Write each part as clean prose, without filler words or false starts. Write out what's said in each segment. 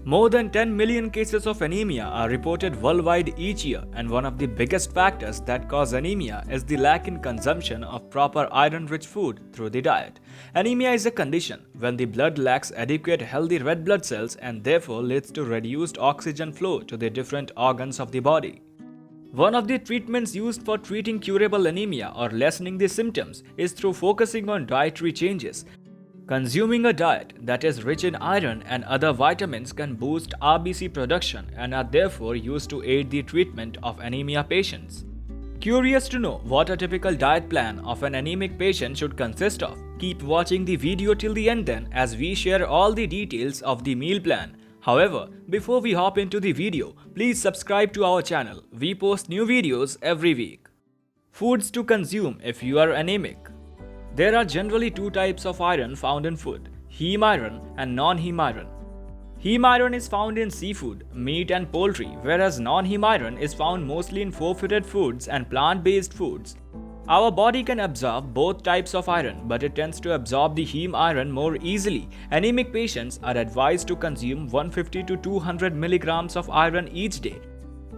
More than 10 million cases of anemia are reported worldwide each year, and one of the biggest factors that cause anemia is the lack in consumption of proper iron-rich food through the diet. Anemia is a condition when the blood lacks adequate healthy red blood cells and therefore leads to reduced oxygen flow to the different organs of the body. One of the treatments used for treating curable anemia or lessening the symptoms is through focusing on dietary changes. Consuming a diet that is rich in iron and other vitamins can boost RBC production and are therefore used to aid the treatment of anemia patients. Curious to know what a typical diet plan of an anemic patient should consist of? Keep watching the video till the end then, as we share all the details of the meal plan. However, before we hop into the video, please subscribe to our channel. We post new videos every week. Foods to consume if you are anemic. There are generally two types of iron found in food: heme iron and non-heme iron. Heme iron is found in seafood, meat and poultry, whereas non-heme iron is found mostly in four-footed foods and plant-based foods. Our body can absorb both types of iron, but it tends to absorb the heme iron more easily. Anemic patients are advised to consume 150 to 200 milligrams of iron each day,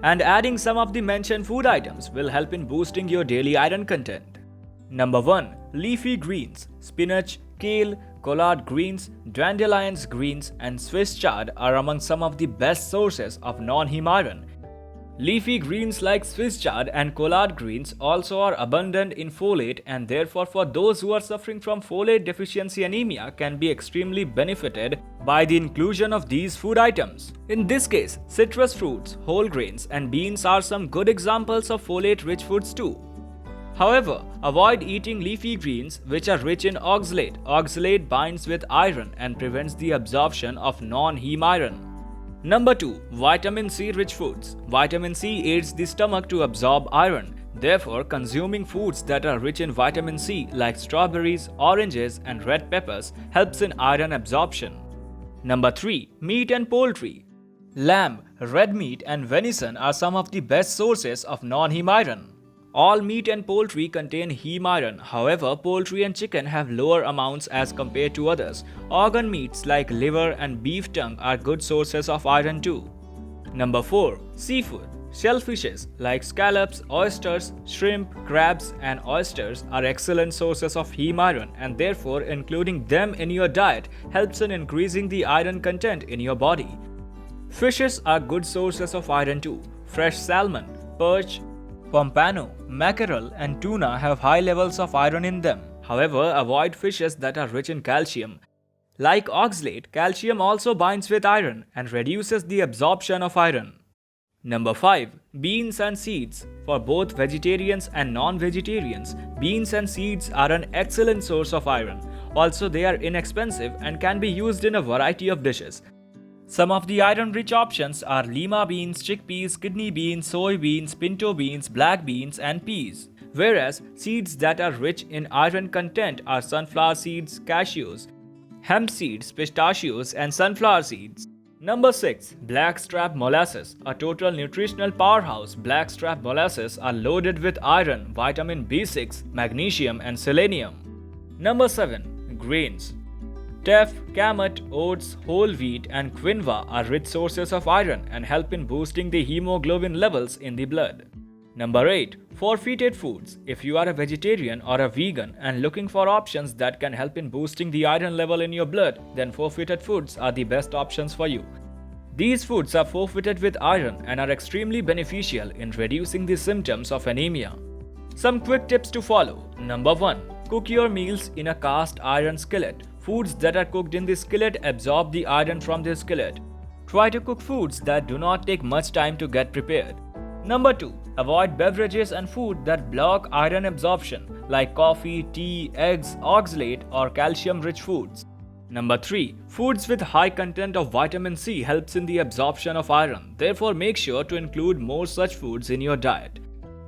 and adding some of the mentioned food items will help in boosting your daily iron content. Number 1. Leafy greens. Spinach, kale, collard greens, dandelions greens, and Swiss chard are among some of the best sources of non-heme iron. Leafy greens like Swiss chard and collard greens also are abundant in folate, and therefore for those who are suffering from folate deficiency anemia can be extremely benefited by the inclusion of these food items. In this case, citrus fruits, whole grains, and beans are some good examples of folate-rich foods too. However, avoid eating leafy greens which are rich in oxalate. Oxalate binds with iron and prevents the absorption of non-heme iron. Number 2. Vitamin C rich foods. Vitamin C aids the stomach to absorb iron. Therefore, consuming foods that are rich in vitamin C like strawberries, oranges, and red peppers helps in iron absorption. Number 3. Meat and poultry. Lamb, red meat, and venison are some of the best sources of non-heme iron. All meat and poultry contain heme iron. However, poultry and chicken have lower amounts as compared to others. Organ meats like liver and beef tongue are good sources of iron too. Number 4. Seafood. Shellfishes like scallops, oysters, shrimp, crabs, and oysters are excellent sources of heme iron, and therefore including them in your diet helps in increasing the iron content in your body. Fishes are good sources of iron too. Fresh salmon, perch, pompano, mackerel, and tuna have high levels of iron in them. However, avoid fishes that are rich in calcium. Like oxalate, calcium also binds with iron and reduces the absorption of iron. Number 5. Beans and seeds. For both vegetarians and non-vegetarians, beans and seeds are an excellent source of iron. Also, they are inexpensive and can be used in a variety of dishes. Some of the iron-rich options are lima beans, chickpeas, kidney beans, soybeans, pinto beans, black beans, and peas. Whereas seeds that are rich in iron content are sunflower seeds, cashews, hemp seeds, pistachios, and sunflower seeds. Number 6. Blackstrap molasses. A total nutritional powerhouse, blackstrap molasses are loaded with iron, vitamin B6, magnesium, and selenium. Number 7. Grains. Teff, kamut, oats, whole wheat, and quinoa are rich sources of iron and help in boosting the hemoglobin levels in the blood. Number 8. Forfeited foods. If you are a vegetarian or a vegan and looking for options that can help in boosting the iron level in your blood, then forfeited foods are the best options for you. These foods are forfeited with iron and are extremely beneficial in reducing the symptoms of anemia. Some quick tips to follow. Number 1. Cook your meals in a cast iron skillet. Foods that are cooked in the skillet absorb the iron from the skillet. Try to cook foods that do not take much time to get prepared. Number 2. Avoid beverages and food that block iron absorption, like coffee, tea, eggs, oxalate, or calcium-rich foods. Number 3. Foods with high content of vitamin C helps in the absorption of iron. Therefore, make sure to include more such foods in your diet.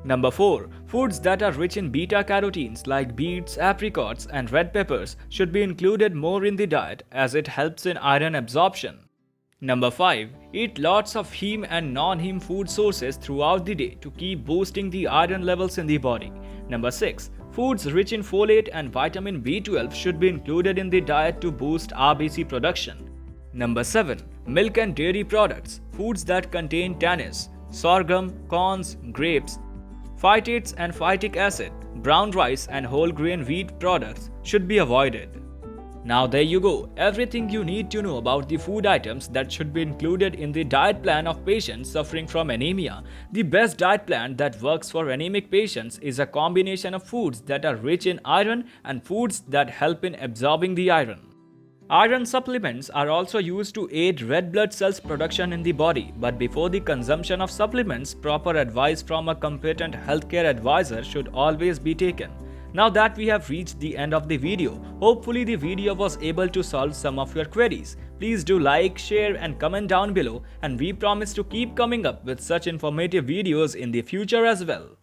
Number 4. Foods that are rich in beta-carotenes like beets, apricots, and red peppers should be included more in the diet as it helps in iron absorption. Number 5. Eat lots of heme and non-heme food sources throughout the day to keep boosting the iron levels in the body. Number 6. Foods rich in folate and vitamin B12 should be included in the diet to boost RBC production. Number 7. milk and dairy products, foods that contain tannins, sorghum, corns, grapes, phytates and phytic acid, brown rice and whole grain wheat products should be avoided. Now there you go, everything you need to know about the food items that should be included in the diet plan of patients suffering from anemia. The best diet plan that works for anemic patients is a combination of foods that are rich in iron and foods that help in absorbing the iron. Iron supplements are also used to aid red blood cells production in the body, but before the consumption of supplements, proper advice from a competent healthcare advisor should always be taken. Now that we have reached the end of the video, hopefully the video was able to solve some of your queries. Please do like, share and comment down below, and we promise to keep coming up with such informative videos in the future as well.